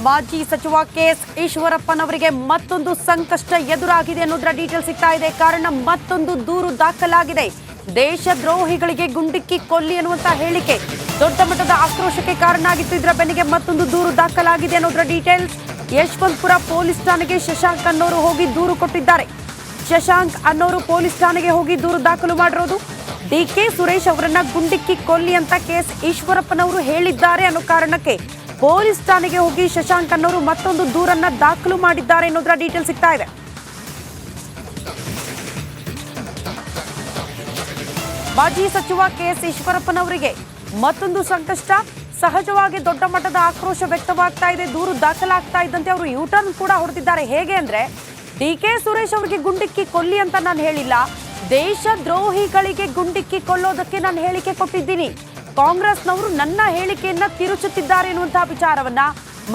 ಮಾಜಿ ಸಚಿವ ಕೆಎಸ್ ಈಶ್ವರಪ್ಪನವರಿಗೆ ಮತ್ತೊಂದು ಸಂಕಷ್ಟ ಎದುರಾಗಿದೆ ಅನ್ನೋದರ ಡೀಟೇಲ್ ಸಿಗ್ತಾ ಇದೆ. ಕಾರಣ ಮತ್ತೊಂದು ದೂರು ದಾಖಲಾಗಿದೆ. ದೇಶದ್ರೋಹಿಗಳಿಗೆ ಗುಂಡಿಕ್ಕಿ ಕೊಲ್ಲಿ ಅನ್ನುವಂತ ಹೇಳಿಕೆ ದೊಡ್ಡ ಮಟ್ಟದ ಆಕ್ರೋಶಕ್ಕೆ ಕಾರಣ ಆಗಿತ್ತು. ಇದರ ಬೆನ್ನಿಗೆ ಮತ್ತೊಂದು ದೂರು ದಾಖಲಾಗಿದೆ ಅನ್ನೋದರ ಡೀಟೇಲ್ಸ್. ಯಶವಂತಪುರ ಪೊಲೀಸ್ ಠಾಣೆಗೆ ಶಶಾಂಕ್ ಅನ್ನೋರು ಹೋಗಿ ದೂರು ಕೊಟ್ಟಿದ್ದಾರೆ. ಶಶಾಂಕ್ ಅನ್ನೋರು ಪೊಲೀಸ್ ಠಾಣೆಗೆ ಹೋಗಿ ದೂರು ದಾಖಲು ಮಾಡಿರೋದು ಡಿಕೆ ಸುರೇಶ್ ಅವರನ್ನ ಗುಂಡಿಕ್ಕಿ ಕೊಲ್ಲಿ ಅಂತ ಕೆಎಸ್ ಈಶ್ವರಪ್ಪನವರು ಹೇಳಿದ್ದಾರೆ ಅನ್ನೋ ಕಾರಣಕ್ಕೆ ಪೊಲೀಸ್ ಠಾಣೆಗೆ ಹೋಗಿ ಶಶಾಂಕ್ ಅನ್ನೋರು ಮತ್ತೊಂದು ದೂರನ್ನ ದಾಖಲು ಮಾಡಿದ್ದಾರೆ ಅನ್ನೋದರ ಡೀಟೇಲ್ ಸಿಗ್ತಾ ಇದೆ. ಮಾಜಿ ಸಚಿವ ಕೆಎಸ್ ಈಶ್ವರಪ್ಪನವರಿಗೆ ಮತ್ತೊಂದು ಸಂಕಷ್ಟ. ಸಹಜವಾಗಿ ದೊಡ್ಡ ಮಟ್ಟದ ಆಕ್ರೋಶ ವ್ಯಕ್ತವಾಗ್ತಾ ಇದೆ. ದೂರು ದಾಖಲಾಗ್ತಾ ಇದ್ದಂತೆ ಅವರು ಯೂಟರ್ನ್ ಕೂಡ ಹೊಡೆದಿದ್ದಾರೆ. ಹೇಗೆ ಅಂದ್ರೆ, ಡಿಕೆ ಸುರೇಶ್ ಅವರಿಗೆ ಗುಂಡಿಕ್ಕಿ ಕೊಲ್ಲಿ ಅಂತ ನಾನು ಹೇಳಿಲ್ಲ, ದೇಶದ್ರೋಹಿಗಳಿಗೆ ಗುಂಡಿಕ್ಕಿ ಕೊಲ್ಲೋದಕ್ಕೆ ನಾನು ಹೇಳಿಕೆ ಕೊಟ್ಟಿದ್ದೀನಿ. ಕಾಂಗ್ರೆಸ್ನವರು ನನ್ನ ಹೇಳಿಕೆಯನ್ನ ತಿರುಚುತ್ತಿದ್ದಾರೆ ಎನ್ನುವಂತಹ ವಿಚಾರವನ್ನ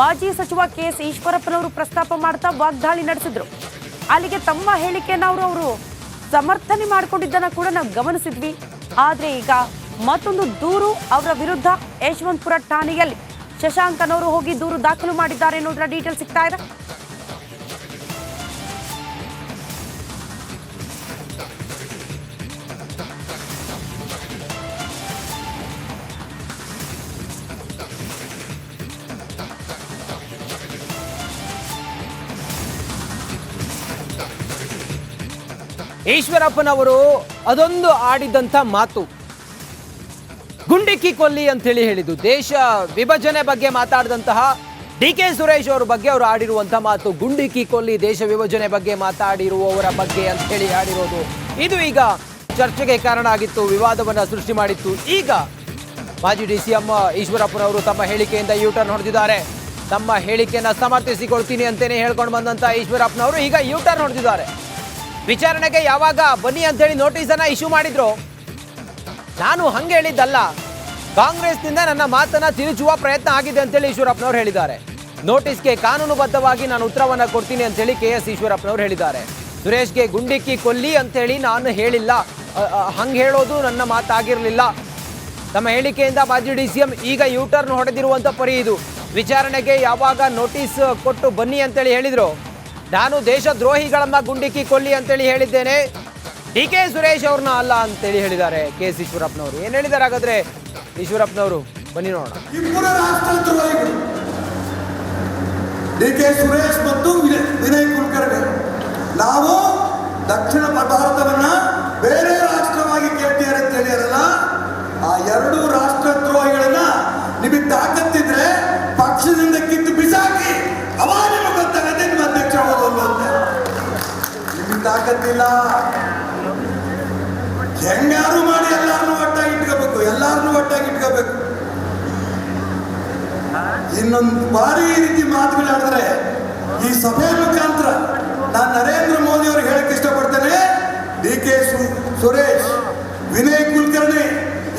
ಮಾಜಿ ಸಚಿವ ಕೆಎಸ್ ಈಶ್ವರಪ್ಪನವರು ಪ್ರಸ್ತಾಪ ಮಾಡ್ತಾ ವಾಗ್ದಾಳಿ ನಡೆಸಿದ್ರು. ಅಲ್ಲಿಗೆ ತಮ್ಮ ಹೇಳಿಕೆಯನ್ನ ಅವರು ಸಮರ್ಥನೆ ಮಾಡಿಕೊಂಡಿದ್ದನ್ನ ಕೂಡ ನಾವು ಗಮನಿಸಿದ್ವಿ. ಆದ್ರೆ ಈಗ ಮತ್ತೊಂದು ದೂರು ಅವರ ವಿರುದ್ಧ ಯಶವಂತಪುರ ಠಾಣೆಯಲ್ಲಿ ಶಶಾಂಕ್ ಅನ್ನೋರು ಹೋಗಿ ದೂರು ದಾಖಲು ಮಾಡಿದ್ದಾರೆ ಅನ್ನೋದರ ಡೀಟೇಲ್ ಸಿಗ್ತಾ ಇದೆ. ಈಶ್ವರಪ್ಪನವರು ಅದೊಂದು ಆಡಿದಂಥ ಮಾತು ಗುಂಡಿಕ್ಕಿ ಕೊಲ್ಲಿ ಅಂತೇಳಿ ಹೇಳಿದ್ದು. ದೇಶ ವಿಭಜನೆ ಬಗ್ಗೆ ಮಾತಾಡಿದಂತಹ ಡಿಕೆ ಸುರೇಶ್ ಅವರ ಬಗ್ಗೆ ಅವರು ಆಡಿರುವಂಥ ಮಾತು ಗುಂಡಿಕ್ಕಿ ಕೊಲ್ಲಿ, ದೇಶ ವಿಭಜನೆ ಬಗ್ಗೆ ಮಾತಾಡಿರುವವರ ಬಗ್ಗೆ ಅಂತ ಹೇಳಿ ಆಡಿರೋದು. ಇದು ಈಗ ಚರ್ಚೆಗೆ ಕಾರಣ ಆಗಿತ್ತು, ವಿವಾದವನ್ನು ಸೃಷ್ಟಿ ಮಾಡಿತ್ತು. ಈಗ ಮಾಜಿ ಡಿಸಿಎಂ ಈಶ್ವರಪ್ಪನವರು ತಮ್ಮ ಹೇಳಿಕೆಯಿಂದ ಯೂಟರ್ನ್ ಹೊಡೆದಿದ್ದಾರೆ. ತಮ್ಮ ಹೇಳಿಕೆಯನ್ನು ಸಮರ್ಥಿಸಿಕೊಳ್ತೀನಿ ಅಂತೇನೆ ಹೇಳ್ಕೊಂಡು ಬಂದಂಥ ಈಶ್ವರಪ್ಪನವರು ಈಗ ಯೂಟರ್ನ್ ಹೊಡೆದಿದ್ದಾರೆ. ವಿಚಾರಣೆಗೆ ಯಾವಾಗ ಬನ್ನಿ ಅಂತೇಳಿ ನೋಟಿಸನ್ನು ಇಶ್ಯೂ ಮಾಡಿದ್ರು, ನಾನು ಹಂಗೆ ಹೇಳಿದ್ದಲ್ಲ, ಕಾಂಗ್ರೆಸ್ನಿಂದ ನನ್ನ ಮಾತನ್ನ ತಿರುಚುವ ಪ್ರಯತ್ನ ಆಗಿದೆ ಅಂತೇಳಿ ಈಶ್ವರಪ್ಪನವರು ಹೇಳಿದ್ದಾರೆ. ನೋಟಿಸ್ಗೆ ಕಾನೂನುಬದ್ಧವಾಗಿ ನಾನು ಉತ್ತರವನ್ನು ಕೊಡ್ತೀನಿ ಅಂತೇಳಿ ಕೆಎಸ್ ಈಶ್ವರಪ್ಪನವರು ಹೇಳಿದ್ದಾರೆ. ಸುರೇಶ್ಗೆ ಗುಂಡಿಕ್ಕಿ ಕೊಲ್ಲಿ ಅಂತೇಳಿ ನಾನು ಹೇಳಿಲ್ಲ, ಹಂಗೆ ಹೇಳೋದು ನನ್ನ ಮಾತಾಗಿರಲಿಲ್ಲ. ತಮ್ಮ ಹೇಳಿಕೆಯಿಂದ ಮಾಜಿ ಡಿಸಿಎಂ ಈಗ ಯೂಟರ್ನ್ ಹೊಡೆದಿರುವಂಥ ಪರಿ ಇದು. ವಿಚಾರಣೆಗೆ ಯಾವಾಗ ನೋಟಿಸ್ ಕೊಟ್ಟು ಬನ್ನಿ ಅಂತೇಳಿ ಹೇಳಿದ್ರು, ನಾನು ದೇಶದ್ರೋಹಿಗಳನ್ನ ಗುಂಡಿಕ್ಕಿ ಕೊಲ್ಲಿ ಅಂತೇಳಿ ಹೇಳಿದ್ದೇನೆ, ಡಿಕೆ ಸುರೇಶ್ ಅವ್ರನ್ನ ಅಲ್ಲ ಅಂತೇಳಿ ಹೇಳಿದ್ದಾರೆ ಕೆಎಸ್ ಈಶ್ವರಪ್ಪನವರು. ಏನ್ ಹೇಳಿದ್ದಾರೆ ಹಾಗಾದ್ರೆ ಈಶ್ವರಪ್ಪನವರು, ಬನ್ನಿ ನೋಡೋಣ. ಇಬ್ಬರು ರಾಷ್ಟ್ರದ್ರೋಹಿಗಳು ಡಿಕೆ ಸುರೇಶ್ ಮತ್ತು ವಿನಯ್ ಕುಲಕರ್ಣಿ. ನಾವು ದಕ್ಷಿಣ ಭಾರತವನ್ನ ಬೇರೆ ರಾಷ್ಟ್ರವಾಗಿ ಕೇಳ್ತೀರ ಅಂತ ಹೇಳಿರಲ್ಲ, ಆ ಎರಡು ರಾಷ್ಟ್ರದ್ರೋಹಿಗಳನ್ನ ನಿಮಗೆ ತಾಕತ್ತಿದ್ರೆ ಪಕ್ಷದಿಂದ ಕಿತ್ತು ಬಿಸಾಕಿ ಅವಾಗ ನಿಮಗೆ ಗೊತ್ತಾಗತ್ತೆ ನಿಮ್ಮ ಅಧ್ಯಕ್ಷ ಹೋಗೋದು ಅಂತ. ನಿಮಗೆ ತಾಕತ್ತಿಲ್ಲ, ಹೆಂಗಾರು ಮಾಡಿ ಎಲ್ಲಾರನ್ನೂ ಒಟ್ಟಾಗಿ ಇಟ್ಕೋಬೇಕು. ಇನ್ನೊಂದು ಬಾರಿ ಈ ರೀತಿ ಮಾತುಗಳಾಡಿದ್ರೆ ಈ ಸಭೆ ಮುಖಾಂತರ ನಾನು ನರೇಂದ್ರ ಮೋದಿ ಅವ್ರಿಗೆ ಹೇಳಕ್ ಇಷ್ಟಪಡ್ತೇನೆ, ಡಿಕೆ ಸುರೇಶ್, ವಿನಯ್ ಕುಲಕರ್ಣಿ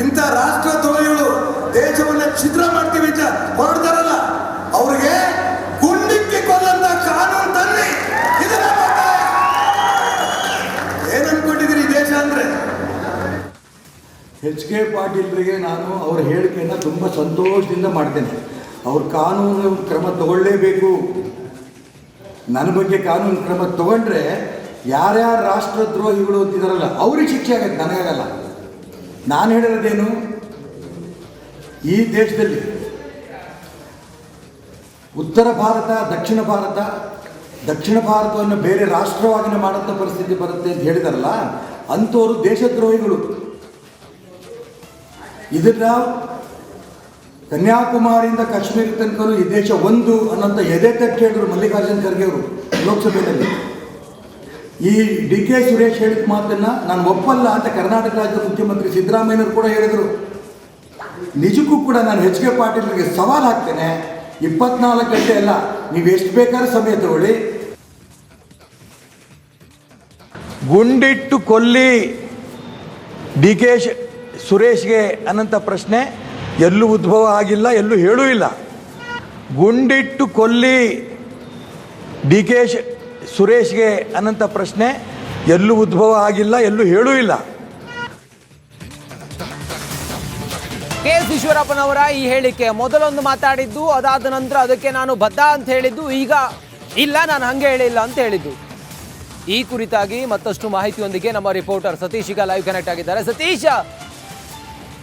ಇಂಥ ರಾಷ್ಟ್ರದ್ರೋಹಿಗಳು ದೇಶವನ್ನ ಛಿದ್ರ ಮಾಡ್ತೀವಿ ಅಂತ ಹೊರಡ್ತಾರಲ್ಲ, ಅವ್ರಿಗೆ ಗುಂಡಿಕ್ಕಿ ಕೊಲ್ಲಂತ ಕಾನೂನು ತನ್ನಿ. ಇದನ್ನ ಏನ್ ಅನ್ಕೊಂಡಿದ್ರಿ ದೇಶ ಅಂದ್ರೆ? ಎಚ್ ಕೆ ಪಾಟೀಲ್ರಿಗೆ ನಾನು ಅವರ ಹೇಳಿಕೆಯನ್ನು ತುಂಬ ಸಂತೋಷದಿಂದ ಮಾಡ್ತೇನೆ. ಅವ್ರು ಕಾನೂನು ಕ್ರಮ ತಗೊಳ್ಳೇಬೇಕು. ನನ್ನ ಬಗ್ಗೆ ಕಾನೂನು ಕ್ರಮ ತಗೊಂಡ್ರೆ ಯಾರ್ಯಾರು ರಾಷ್ಟ್ರದ್ರೋಹಿಗಳು ಅಂತಿದಾರಲ್ಲ ಅವ್ರಿಗೆ ಶಿಕ್ಷೆ ಆಗತ್ತೆ, ನನಗಾಗಲ್ಲ. ನಾನು ಹೇಳಿರೋದೇನು, ಈ ದೇಶದಲ್ಲಿ ಉತ್ತರ ಭಾರತ, ದಕ್ಷಿಣ ಭಾರತವನ್ನು ಬೇರೆ ರಾಷ್ಟ್ರವಾಗಿ ಮಾಡೋಂಥ ಪರಿಸ್ಥಿತಿ ಬರುತ್ತೆ ಅಂತ ಹೇಳಿದಾರಲ್ಲ, ಅಂಥವರು ದೇಶದ್ರೋಹಿಗಳು. ಇದನ್ನ ಕನ್ಯಾಕುಮಾರಿಯಿಂದ ಕಾಶ್ಮೀರ ತನಕ ಈ ದೇಶ ಒಂದು ಅನ್ನೋಂಥ ಎದೆ ತಟ್ಟಿ ಹೇಳಿದ್ರು ಮಲ್ಲಿಕಾರ್ಜುನ್ ಖರ್ಗೆ ಅವರು ಲೋಕಸಭೆಯಲ್ಲಿ. ಈ ಡಿ ಕೆ ಸುರೇಶ್ ಹೇಳಿದ ಮಾತನ್ನು ನಾನು ಒಪ್ಪಲ್ಲ ಅಂತ ಕರ್ನಾಟಕ ರಾಜ್ಯದ ಮುಖ್ಯಮಂತ್ರಿ ಸಿದ್ದರಾಮಯ್ಯನವರು ಕೂಡ ಹೇಳಿದರು. ನಿಜಕ್ಕೂ ಕೂಡ ನಾನು ಎಚ್ ಕೆ ಪಾಟೀಲ್ರಿಗೆ ಸವಾಲು ಹಾಕ್ತೇನೆ, 24 ಗಂಟೆ ಅಲ್ಲ, ನೀವು ಎಷ್ಟು ಬೇಕಾದ್ರೂ ಸಮಯ ತಗೊಳ್ಳಿ. ಗುಂಡಿಟ್ಟು ಕೊಲ್ಲಿ ಡಿ ಕೆ ಸುರೇಶ್ಗೆ ಅನ್ನಂಥ ಪ್ರಶ್ನೆ ಎಲ್ಲೂ ಉದ್ಭವ ಆಗಿಲ್ಲ, ಎಲ್ಲೂ ಹೇಳೂ ಇಲ್ಲ. ಗುಂಡಿಟ್ಟು ಕೊಲ್ಲಿ ಡಿ ಕೆ ಸುರೇಶ್ಗೆ ಅನ್ನಂಥ ಪ್ರಶ್ನೆ ಎಲ್ಲೂ ಉದ್ಭವ ಆಗಿಲ್ಲ, ಎಲ್ಲೂ ಹೇಳೂ ಇಲ್ಲ. KS ಈಶ್ವರಪ್ಪನವರ ಈ ಹೇಳಿಕೆ ಮೊದಲೊಂದು ಮಾತಾಡಿದ್ದು, ಅದಾದ ನಂತರ ಅದಕ್ಕೆ ನಾನು ಬದ್ಧ ಅಂತ ಹೇಳಿದ್ದು, ಈಗ ಇಲ್ಲ ನಾನು ಹಂಗೆ ಹೇಳಿಲ್ಲ ಅಂತ ಹೇಳಿದ್ದು. ಈ ಕುರಿತಾಗಿ ಮತ್ತಷ್ಟು ಮಾಹಿತಿಯೊಂದಿಗೆ ನಮ್ಮ ರಿಪೋರ್ಟರ್ ಸತೀಶ್ ಈಗ ಲೈವ್ ಕನೆಕ್ಟ್ ಆಗಿದ್ದಾರೆ. ಸತೀಶ್,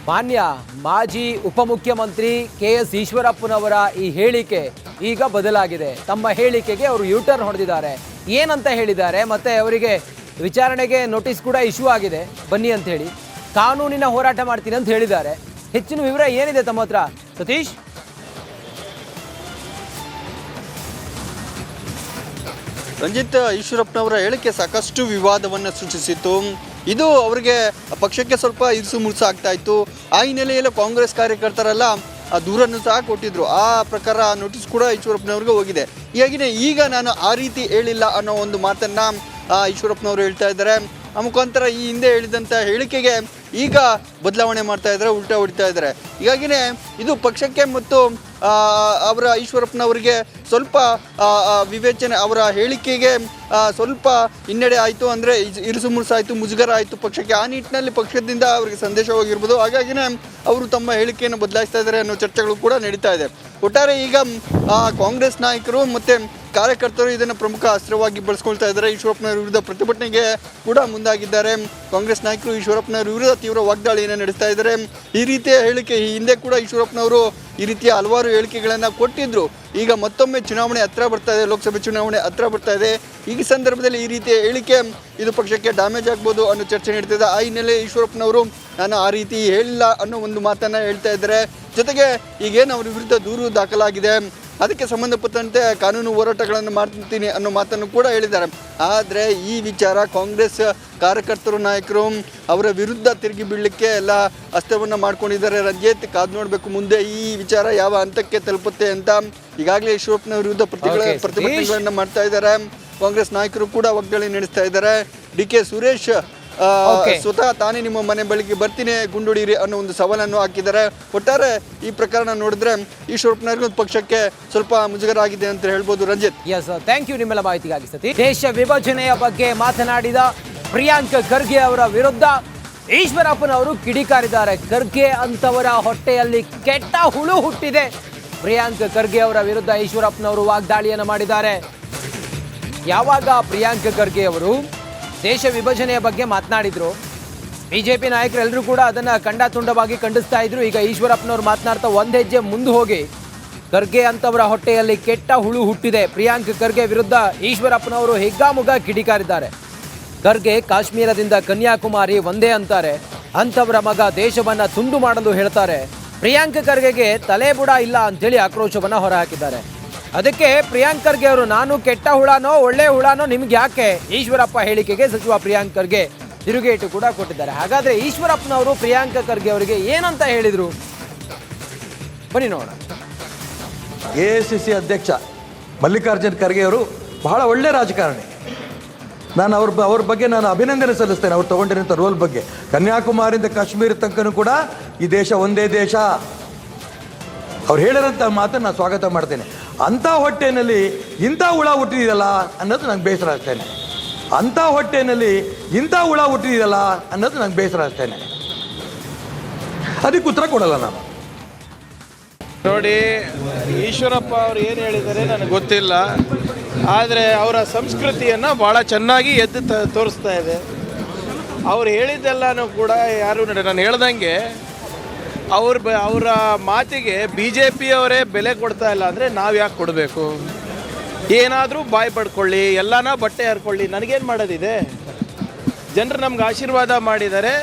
ಮಾನ್ಯ ಮಾಜಿ ಉಪಮುಖ್ಯಮಂತ್ರಿ KS ಈಶ್ವರಪ್ಪನವರ ಈ ಹೇಳಿಕೆ ಈಗ ಬದಲಾಗಿದೆ. ತಮ್ಮ ಹೇಳಿಕೆಗೆ ಅವರು ಯೂಟರ್ನ್ ಹೊಡೆದಿದ್ದಾರೆ. ಏನಂತ ಹೇಳಿದ್ದಾರೆ, ಮತ್ತೆ ಅವರಿಗೆ ವಿಚಾರಣೆಗೆ ನೋಟಿಸ್ ಕೂಡ ಇಶ್ಯೂ ಆಗಿದೆ, ಬನ್ನಿ ಅಂತ ಹೇಳಿ ಕಾನೂನಿನ ಹೋರಾಟ ಮಾಡ್ತೀನಿ ಅಂತ ಹೇಳಿದ್ದಾರೆ. ಹೆಚ್ಚಿನ ವಿವರ ಏನಿದೆ ತಮ್ಮ ಹತ್ರ ಸತೀಶ್? ರಂಜಿತ್, ಈಶ್ವರಪ್ಪನವರ ಹೇಳಿಕೆ ಸಾಕಷ್ಟು ವಿವಾದವನ್ನು ಸೃಷ್ಟಿಸಿತ್ತು. ಇದು ಅವರಿಗೆ ಪಕ್ಷಕ್ಕೆ ಸ್ವಲ್ಪ ಇರಿಸು ಮುರುಸು ಆಗ್ತಾ ಇತ್ತು. ಆ ಹಿನ್ನೆಲೆಯಲ್ಲಿ ಕಾಂಗ್ರೆಸ್ ಕಾರ್ಯಕರ್ತರೆಲ್ಲ ದೂರನ್ನು ಸಹ ಕೊಟ್ಟಿದ್ರು. ಆ ಪ್ರಕಾರ ನೋಟಿಸ್ ಕೂಡ ಈಶ್ವರಪ್ಪನವ್ರಿಗೆ ಹೋಗಿದೆ. ಹೀಗಾಗಿನೇ ಈಗ ನಾನು ಆ ರೀತಿ ಹೇಳಿಲ್ಲ ಅನ್ನೋ ಒಂದು ಮಾತನ್ನು ಈಶ್ವರಪ್ಪನವರು ಹೇಳ್ತಾ ಇದ್ದಾರೆ. ಆ ಮುಖಾಂತರ ಈ ಹಿಂದೆ ಹೇಳಿದಂಥ ಹೇಳಿಕೆಗೆ ಈಗ ಬದಲಾವಣೆ ಮಾಡ್ತಾ ಇದ್ದಾರೆ, ಉಲ್ಟಾ ಹೊಡಿತಾ ಇದ್ದಾರೆ. ಹೀಗಾಗಿನೇ ಇದು ಪಕ್ಷಕ್ಕೆ ಮತ್ತು ಅವರ ಈಶ್ವರಪ್ಪನವರಿಗೆ ಸ್ವಲ್ಪ ವಿವೇಚನೆ, ಅವರ ಹೇಳಿಕೆಗೆ ಸ್ವಲ್ಪ ಹಿನ್ನಡೆ ಆಯಿತು, ಅಂದರೆ ಇರುಸು ಮುರುಸು ಆಯಿತು, ಮುಜುಗರ ಆಯಿತು ಪಕ್ಷಕ್ಕೆ. ಆ ನಿಟ್ಟಿನಲ್ಲಿ ಪಕ್ಷದಿಂದ ಅವರಿಗೆ ಸಂದೇಶ ಹೋಗಿರ್ಬೋದು. ಹಾಗಾಗಿನೇ ಅವರು ತಮ್ಮ ಹೇಳಿಕೆಯನ್ನು ಬದಲಾಯಿಸ್ತಾ ಇದ್ದಾರೆ ಅನ್ನೋ ಚರ್ಚೆಗಳು ಕೂಡ ನಡೀತಾ ಇದೆ. ಒಟ್ಟಾರೆ ಈಗ ಕಾಂಗ್ರೆಸ್ ನಾಯಕರು ಮತ್ತು ಕಾರ್ಯಕರ್ತರು ಇದನ್ನು ಪ್ರಮುಖ ಅಸ್ತ್ರವಾಗಿ ಬಳಸ್ಕೊಳ್ತಾ ಇದ್ದಾರೆ. ಈಶ್ವರಪ್ಪನವರ ವಿರುದ್ಧ ಪ್ರತಿಭಟನೆಗೆ ಕೂಡ ಮುಂದಾಗಿದ್ದಾರೆ. ಕಾಂಗ್ರೆಸ್ ನಾಯಕರು ಈಶ್ವರಪ್ಪನವರ ವಿರುದ್ಧ ತೀವ್ರ ವಾಗ್ದಾಳಿಯನ್ನು ನಡೆಸ್ತಾ ಇದ್ದಾರೆ. ಈ ರೀತಿಯ ಹೇಳಿಕೆ ಈ ಹಿಂದೆ ಕೂಡ ಈಶ್ವರಪ್ಪನವರು ಈ ರೀತಿಯ ಹಲವಾರು ಹೇಳಿಕೆಗಳನ್ನು ಕೊಟ್ಟಿದ್ದರು. ಈಗ ಮತ್ತೊಮ್ಮೆ ಚುನಾವಣೆ ಹತ್ರ ಬರ್ತಾ ಇದೆ, ಲೋಕಸಭೆ ಚುನಾವಣೆ ಹತ್ರ ಬರ್ತಾ ಇದೆ. ಈ ಸಂದರ್ಭದಲ್ಲಿ ಈ ರೀತಿಯ ಹೇಳಿಕೆ ಇದು ಪಕ್ಷಕ್ಕೆ ಡ್ಯಾಮೇಜ್ ಆಗ್ಬೋದು ಅನ್ನೋ ಚರ್ಚೆ ನಡೀತಿದೆ. ಆ ಹಿನ್ನೆಲೆ ಈಶ್ವರಪ್ಪನವರು ನಾನು ಆ ರೀತಿ ಹೇಳಿಲ್ಲ ಅನ್ನೋ ಒಂದು ಮಾತನ್ನು ಹೇಳ್ತಾ ಇದ್ದಾರೆ. ಜೊತೆಗೆ ಈಗೇನು ಅವ್ರ ವಿರುದ್ಧ ದೂರು ದಾಖಲಾಗಿದೆ, ಅದಕ್ಕೆ ಸಂಬಂಧಪಟ್ಟಂತೆ ಕಾನೂನು ಹೋರಾಟಗಳನ್ನು ಮಾಡ್ತೀನಿ ಅನ್ನೋ ಮಾತನ್ನು ಕೂಡ ಹೇಳಿದ್ದಾರೆ. ಆದರೆ ಈ ವಿಚಾರ ಕಾಂಗ್ರೆಸ್ ಕಾರ್ಯಕರ್ತರು, ನಾಯಕರು ಅವರ ವಿರುದ್ಧ ತಿರುಗಿ ಬೀಳಲಿಕ್ಕೆ ಎಲ್ಲ ಅಸ್ತ್ರವನ್ನು ಮಾಡ್ಕೊಂಡಿದ್ದಾರೆ. ರಂಜಿತ್, ಕಾದು ನೋಡಬೇಕು ಮುಂದೆ ಈ ವಿಚಾರ ಯಾವ ಹಂತಕ್ಕೆ ತಲುಪುತ್ತೆ ಅಂತ. ಈಗಾಗಲೇ ಈಶ್ವರಪ್ಪನವರ ವಿರುದ್ಧ ಪ್ರತಿಭಟನೆಗಳನ್ನು ಮಾಡ್ತಾ ಇದ್ದಾರೆ. ಕಾಂಗ್ರೆಸ್ ನಾಯಕರು ಕೂಡ ವಾಗ್ದಾಳಿ ನಡೆಸ್ತಾ ಇದ್ದಾರೆ. DK ಸುರೇಶ್ ಸ್ವತಃ ತಾನೇ ನಿಮ್ಮ ಮನೆ ಬಳಿಗೆ ಬರ್ತೀನಿ, ಗುಂಡೊಡೀರಿ ಅನ್ನೋ ಒಂದು ಸವಾಲನ್ನು ಹಾಕಿದ್ದಾರೆ. ಒಟ್ಟಾರೆ ಈ ಪ್ರಕರಣ ನೋಡಿದ್ರೆ ಈಶ್ವರಪ್ಪನವರಿಗೂ ಪಕ್ಷಕ್ಕೆ ಸ್ವಲ್ಪ ಮುಜುಗರ ಆಗಿದೆ ಅಂತ ಹೇಳ್ಬೋದು. ರಂಜಿತ್, ಎಸ್, ಥ್ಯಾಂಕ್ ಯು ನಿಮ್ಮೆಲ್ಲ ಮಾಹಿತಿಗಾಗಿ ಸತೀಶ್. ದೇಶ ವಿಭಜನೆಯ ಬಗ್ಗೆ ಮಾತನಾಡಿದ ಪ್ರಿಯಾಂಕ್ ಖರ್ಗೆ ಅವರ ವಿರುದ್ಧ ಈಶ್ವರಪ್ಪನವರು ಕಿಡಿಕಾರಿದ್ದಾರೆ. ಖರ್ಗೆ ಅಂತವರ ಹೊಟ್ಟೆಯಲ್ಲಿ ಕೆಟ್ಟ ಹುಳು ಹುಟ್ಟಿದೆ. ಪ್ರಿಯಾಂಕ್ ಖರ್ಗೆ ಅವರ ವಿರುದ್ಧ ಈಶ್ವರಪ್ಪನವರು ವಾಗ್ದಾಳಿಯನ್ನು ಮಾಡಿದ್ದಾರೆ. ಯಾವಾಗ ಪ್ರಿಯಾಂಕ್ ಖರ್ಗೆ ಅವರು ದೇಶ ವಿಭಜನೆಯ ಬಗ್ಗೆ ಮಾತನಾಡಿದ್ರು, BJP ನಾಯಕರೆಲ್ಲರೂ ಕೂಡ ಅದನ್ನು ಖಂಡಾತುಂಡವಾಗಿ ಖಂಡಿಸ್ತಾ ಇದ್ರು. ಈಗ ಈಶ್ವರಪ್ಪನವರು ಮಾತನಾಡ್ತಾ ಒಂದು ಹೆಜ್ಜೆ ಮುಂದೆ ಹೋಗಿ ಖರ್ಗೆ ಅಂತವರ ಹೊಟ್ಟೆಯಲ್ಲಿ ಕೆಟ್ಟ ಹುಳು ಹುಟ್ಟಿದೆ, ಪ್ರಿಯಾಂಕ್ ಖರ್ಗೆ ವಿರುದ್ಧ ಈಶ್ವರಪ್ಪನವರು ಹಿಗ್ಗಾಮುಗ್ಗಾ ಕಿಡಿಕಾರಿದ್ದಾರೆ. ಖರ್ಗೆ ಕಾಶ್ಮೀರದಿಂದ ಕನ್ಯಾಕುಮಾರಿ ಒಂದೇ ಅಂತಾರೆ, ಅಂಥವರ ಮಗ ದೇಶವನ್ನ ತುಂಡು ಮಾಡಲು ಹೇಳ್ತಾರೆ. ಪ್ರಿಯಾಂಕ್ ಖರ್ಗೆಗೆ ತಲೆ ಬುಡ ಇಲ್ಲ ಅಂತೇಳಿ ಆಕ್ರೋಶವನ್ನ ಹೊರಹಾಕಿದ್ದಾರೆ. ಅದಕ್ಕೆ ಪ್ರಿಯಾಂಕ್ ಖರ್ಗೆ ಅವರು ನಾನು ಕೆಟ್ಟ ಹುಳನೋ ಒಳ್ಳೆ ಹುಳನೋ ನಿಮ್ಗೆ ಯಾಕೆ, ಈಶ್ವರಪ್ಪ ಹೇಳಿಕೆಗೆ ಸಚಿವ ಪ್ರಿಯಾಂಕ್ ಖರ್ಗೆ ತಿರುಗೇಟು ಕೂಡ ಕೊಟ್ಟಿದ್ದಾರೆ. ಹಾಗಾದ್ರೆ ಈಶ್ವರಪ್ಪನವರು ಪ್ರಿಯಾಂಕ್ ಖರ್ಗೆ ಅವರಿಗೆ ಏನಂತ ಹೇಳಿದ್ರು, ಬನ್ನಿ ನೋಡೋಣ. AICC ಅಧ್ಯಕ್ಷ ಮಲ್ಲಿಕಾರ್ಜುನ್ ಖರ್ಗೆ ಅವರು ಬಹಳ ಒಳ್ಳೆ ರಾಜಕಾರಣಿ. ನಾನು ಅವ್ರ ಬಗ್ಗೆ ನಾನು ಅಭಿನಂದನೆ ಸಲ್ಲಿಸ್ತೇನೆ. ಅವ್ರು ತಗೊಂಡಿರೋಂಥ ರೋಲ್ ಬಗ್ಗೆ. ಕನ್ಯಾಕುಮಾರಿಯಿಂದ ಕಾಶ್ಮೀರ ತನಕನೂ ಕೂಡ ಈ ದೇಶ ಒಂದೇ ದೇಶ, ಅವ್ರು ಹೇಳಿರೋಂಥ ಮಾತನ್ನು ನಾನು ಸ್ವಾಗತ ಮಾಡ್ತೇನೆ. ಅಂಥ ಹೊಟ್ಟೆನಲ್ಲಿ ಇಂಥ ಹುಳ ಹುಟ್ಟಿದೆಯಲ್ಲ ಅನ್ನೋದು ನಂಗೆ ಬೇಸರ ಆಗ್ತೇನೆ. ಅಂಥ ಹೊಟ್ಟೆನಲ್ಲಿ ಇಂಥ ಹುಳ ಹುಟ್ಟಿದೆಯಲ್ಲ ಅನ್ನೋದು ನಂಗೆ ಬೇಸರ ಆಗ್ತೇನೆ. ಅದಕ್ಕೆ ಉತ್ತರ ಕೊಡಲ್ಲ ನಾನು. ನೋಡಿ, ಈಶ್ವರಪ್ಪ ಅವರು ಏನು ಹೇಳಿದ್ದಾರೆ ನನಗೆ ಗೊತ್ತಿಲ್ಲ, ಆದರೆ ಅವರ ಸಂಸ್ಕೃತಿಯನ್ನು ಭಾಳ ಚೆನ್ನಾಗಿ ಎದ್ದು ತೋರಿಸ್ತಾ ಇದೆ. ಅವ್ರು ಹೇಳಿದ್ದೆಲ್ಲನೂ ಕೂಡ ಯಾರು ನಾನು ಹೇಳ್ದಂಗೆ ಅವರ ಮಾತಿಗೆ BJP ಅವರೇ ಬೆಲೆ ಕೊಡ್ತಾ ಇಲ್ಲ ಅಂದರೆ ನಾವು ಯಾಕೆ ಕೊಡಬೇಕು? ಏನಾದರೂ ಬಾಯಿ ಪಡ್ಕೊಳ್ಳಿ, ಎಲ್ಲನ ಬಟ್ಟೆ ಹರ್ಕೊಳ್ಳಿ, ನನಗೇನು ಮಾಡೋದಿದೆ? ಜನರು ನಮ್ಗೆ ಆಶೀರ್ವಾದ ಮಾಡಿದ್ದಾರೆ,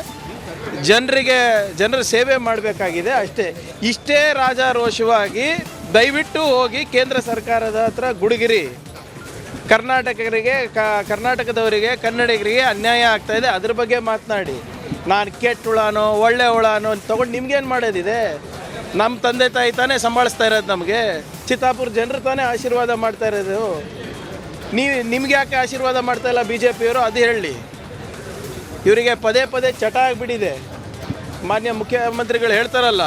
ಜನರ ಸೇವೆ ಮಾಡಬೇಕಾಗಿದೆ ಅಷ್ಟೇ. ಇಷ್ಟೇ ರಾಜಾರೋಷವಾಗಿ ದಯವಿಟ್ಟು ಹೋಗಿ ಕೇಂದ್ರ ಸರ್ಕಾರದ ಹತ್ರ ಗುಡುಗಿರಿ. ಕರ್ನಾಟಕದವರಿಗೆ ಕನ್ನಡಿಗರಿಗೆ ಅನ್ಯಾಯ ಆಗ್ತಾಯಿದೆ, ಅದ್ರ ಬಗ್ಗೆ ಮಾತನಾಡಿ. ನಾನು ಕೆಟ್ಟ ಹುಳನೋ ಒಳ್ಳೆ ಹುಳನೋ ತೊಗೊಂಡು ನಿಮ್ಗೇನು ಮಾಡೋದಿದೆ? ನಮ್ಮ ತಂದೆ ತಾಯಿ ತಾನೇ ಸಂಭಾಳಿಸ್ತಾ ಇರೋದು, ನಮಗೆ ಚಿತ್ತಾಪುರ ಜನರು ತಾನೇ ಆಶೀರ್ವಾದ ಮಾಡ್ತಾ ಇರೋದು. ನಿಮ್ಗೆ ಯಾಕೆ ಆಶೀರ್ವಾದ ಮಾಡ್ತಾ ಇಲ್ಲ BJPಯವರು? ಅದು ಹೇಳಿ. ಇವರಿಗೆ ಪದೇ ಪದೇ ಚಟ ಆಗಿಬಿಟ್ಟಿದೆ. ಮಾನ್ಯ ಮುಖ್ಯಮಂತ್ರಿಗಳು ಹೇಳ್ತಾರಲ್ಲ,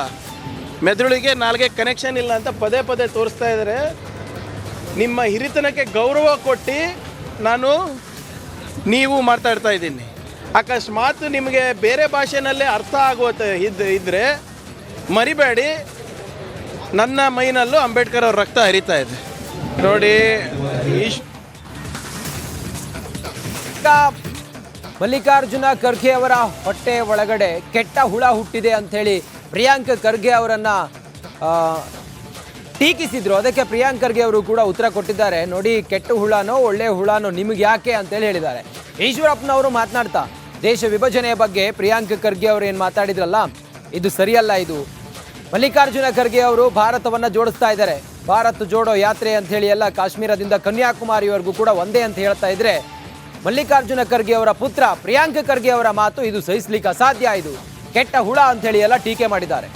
ಮೆದುಳಿಗೆ ನಾಲ್ಗೆ ಕನೆಕ್ಷನ್ ಇಲ್ಲ ಅಂತ ಪದೇ ಪದೇ ತೋರಿಸ್ತಾ ಇದ್ದಾರೆ. ನಿಮ್ಮ ಹಿರಿತನಕ್ಕೆ ಗೌರವ ಕೊಟ್ಟು ನೀವು ಮಾತಾಡ್ತಾ ಇದ್ದೀನಿ. ಅಕಸ್ಮಾತ್ ನಿಮಗೆ ಬೇರೆ ಭಾಷೆನಲ್ಲೇ ಅರ್ಥ ಆಗುವ ಇದ್ದರೆ ಮರಿಬೇಡಿ, ನನ್ನ ಮೈನಲ್ಲೂ ಅಂಬೇಡ್ಕರ್ ಅವ್ರ ರಕ್ತ ಹರಿತಾ ಇದೆ ನೋಡಿ. ಮಲ್ಲಿಕಾರ್ಜುನ ಖರ್ಗೆ ಅವರ ಹೊಟ್ಟೆ ಒಳಗಡೆ ಕೆಟ್ಟ ಹುಳ ಹುಟ್ಟಿದೆ ಅಂಥೇಳಿ ಪ್ರಿಯಾಂಕ್ ಖರ್ಗೆ ಅವರನ್ನು ಟೀಕಿಸಿದ್ರು. ಅದಕ್ಕೆ ಪ್ರಿಯಾಂಕ್ ಖರ್ಗೆ ಅವರು ಕೂಡ ಉತ್ತರ ಕೊಟ್ಟಿದ್ದಾರೆ. ನೋಡಿ, ಕೆಟ್ಟ ಹುಳನೋ ಒಳ್ಳೆ ಹುಳನೋ ನಿಮಗೆ ಯಾಕೆ ಅಂತೇಳಿ ಹೇಳಿದ್ದಾರೆ. ಈಶ್ವರಪ್ಪನವರು ಮಾತನಾಡ್ತಾ ದೇಶ ವಿಭಜನೆಯ ಬಗ್ಗೆ ಪ್ರಿಯಾಂಕ್ ಖರ್ಗೆ ಅವರು ಏನು ಮಾತಾಡಿದ್ರಲ್ಲ, ಇದು ಸರಿಯಲ್ಲ. ಇದು ಮಲ್ಲಿಕಾರ್ಜುನ ಖರ್ಗೆ ಅವರು ಭಾರತವನ್ನು ಜೋಡಿಸ್ತಾ ಇದ್ದಾರೆ. ಭಾರತ್ ಜೋಡೋ ಯಾತ್ರೆ ಅಂತ ಹೇಳಿ ಎಲ್ಲ ಕಾಶ್ಮೀರದಿಂದ ಕನ್ಯಾಕುಮಾರಿವರೆಗೂ ಕೂಡ ಒಂದೇ ಅಂತ ಹೇಳ್ತಾ ಇದ್ರೆ, ಮಲ್ಲಿಕಾರ್ಜುನ ಖರ್ಗೆ ಅವರ ಪುತ್ರ ಪ್ರಿಯಾಂಕ್ ಖರ್ಗೆ ಅವರ ಮಾತು ಇದು ಸಹಿಸ್ಲಿಕ್ಕೆ ಅಸಾಧ್ಯ, ಇದು ಕೆಟ್ಟ ಹುಳ ಅಂತ ಹೇಳಿ ಎಲ್ಲ ಟೀಕೆ ಮಾಡಿದ್ದಾರೆ.